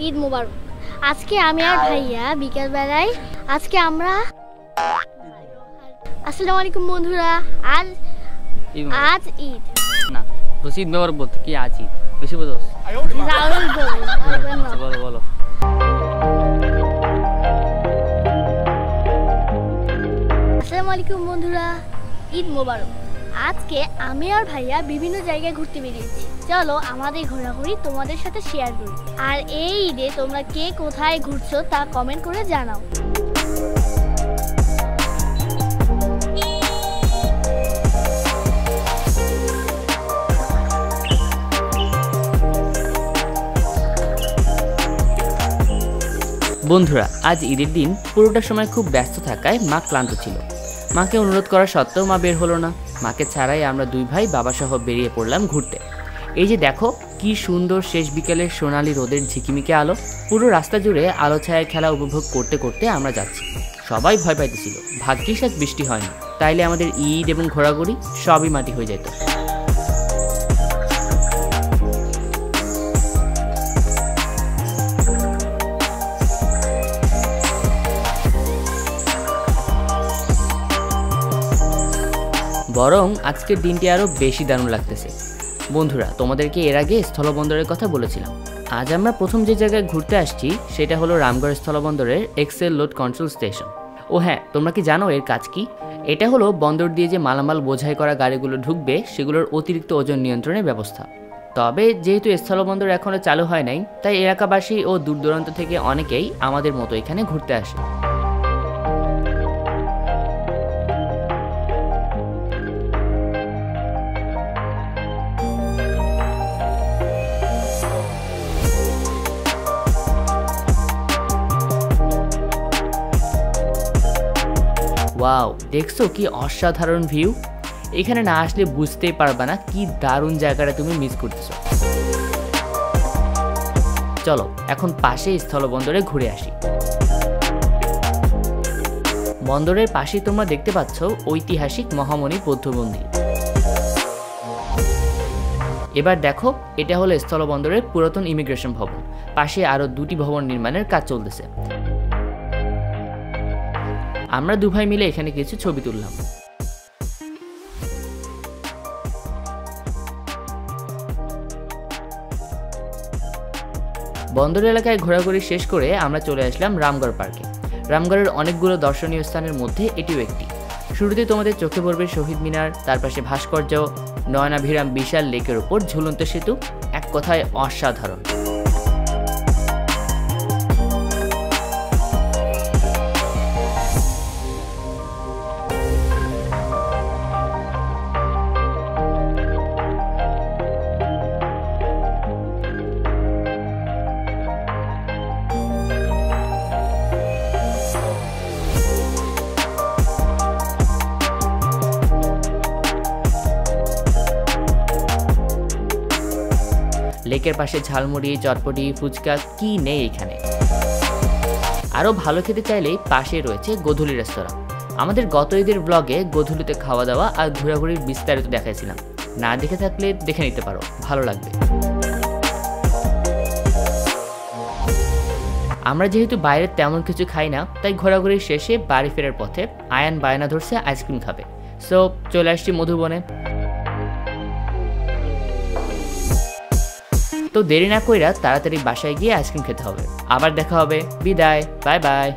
ঈদ মোবারক। আজকে আমি আর ভাইয়া বিকেল বেলায় আসসালামু আলাইকুম বন্ধুরা। আজ ঈদ না বস ঈদ মোবারক বলতে কি আজ ঈদ বেশি বলো বলো বলো। আসসালামু আলাইকুম বন্ধুরা, ঈদ মোবারক। আজকে আমি আর ভাইয়া বিভিন্ন জায়গায় ঘুরতে বেরিয়েছি। চলো আমাদের ঘোরাঘুরি তোমাদের সাথে শেয়ার করি। আর এই ঈদে তোমরা কে কোথায় ঘুরছো তা কমেন্ট করে জানাও। বন্ধুরা, আজ ঈদের দিন পুরোটা সময় খুব ব্যস্ত থাকায় মা ক্লান্ত ছিল। মাকে অনুরোধ করা সত্ত্বেও মা বের হলো না। মাকে ছাড়াই আমরা দুই ভাই বাবাসহ বেরিয়ে পড়লাম ঘুরতে। এই যে দেখো কি সুন্দর শেষ বিকেলের সোনালি রোদের ঝিকিমিকে আলো। পুরো রাস্তা জুড়ে আলো ছায়ায় খেলা উপভোগ করতে করতে আমরা যাচ্ছি। সবাই ভয় পাইতেছিল, ভাগ্যিস আজ বৃষ্টি হয়নি, তাইলে আমাদের ঈদ এবং ঘোরাঘুরি সবই মাটি হয়ে যেত। বরং আজকের দিনটি আরও বেশি দারুণ লাগতেছে। বন্ধুরা, তোমাদেরকে এর আগে স্থলবন্দরের কথা বলেছিলাম। আজ আমরা প্রথম যে জায়গায় ঘুরতে আসছি সেটা হলো রামগড় স্থলবন্দরের এক্সেল লোড কন্ট্রোল স্টেশন। ও হ্যাঁ, তোমরা কি জানো এর কাজ কি? এটা হলো বন্দর দিয়ে যে মালামাল বোঝাই করা গাড়িগুলো ঢুকবে সেগুলোর অতিরিক্ত ওজন নিয়ন্ত্রণের ব্যবস্থা। তবে যেহেতু স্থলবন্দর এখনও চালু হয় নাই, তাই এলাকাবাসী ও দূর দূরান্ত থেকে অনেকেই আমাদের মতো এখানে ঘুরতে আসে। ওয়াও, দেখছো কি অসাধারণ ভিউ! এখানে না আসলে বুঝতেই পারবা না কি দারুণ জায়গাটা তুমি মিস করতেছো। চলো এখন পাশে স্থলবন্দরে ঘুরে আসি। বন্দরের পাশে তোমরা দেখতে পাচ্ছ ঐতিহাসিক মহামণি বৌদ্ধ মন্দির। এবার দেখো, এটা হলো স্থলবন্দরের পুরাতন ইমিগ্রেশন ভবন। পাশে আরো দুটি ভবন নির্মাণের কাজ চলতেছে। আমরা দু ভাই মিলে এখানে কিছু ছবি তুললাম। বন্দর এলাকায় ঘোরাঘুরি শেষ করে আমরা চলে আসলাম রামগড় পার্কে। রামগড়ের অনেকগুলো দর্শনীয় স্থানের মধ্যে এটিও একটি। শুরুতে তোমাদের চোখে পড়বে শহীদ মিনার, তার পাশে ভাস্কর্য, নয়নাভিরাম বিশাল লেকের ওপর ঝুলন্ত সেতু। এক কথায় অসাধারণ। লেকের পাশে ঝালমুড়ি, চটপটি, ফুচকা কি নেই এখানে। আরও ভালো খেতে চাইলেই পাশে রয়েছে গোধূলি রেস্তোরাঁ। আমাদের গত ঈদের ব্লগে গোধূলিতে খাওয়া দাওয়া আর ঘোরাঘুরির বিস্তারিত দেখাইছিলাম। না দেখে থাকলে দেখে নিতে পারো, ভালো লাগবে। আমরা যেহেতু বাইরে তেমন কিছু খাই না, তাই ঘোরাঘুরির শেষে বাড়ি ফেরার পথে আয়ান বায়না ধরছে আইসক্রিম খাবে। সো চলে আসছি মধুবনে। তো দেরি না কইরা তাড়াতাড়ি বাসায় গিয়ে আইসক্রিম খেতে হবে। আবার দেখা হবে। বিদায়, বাই বাই।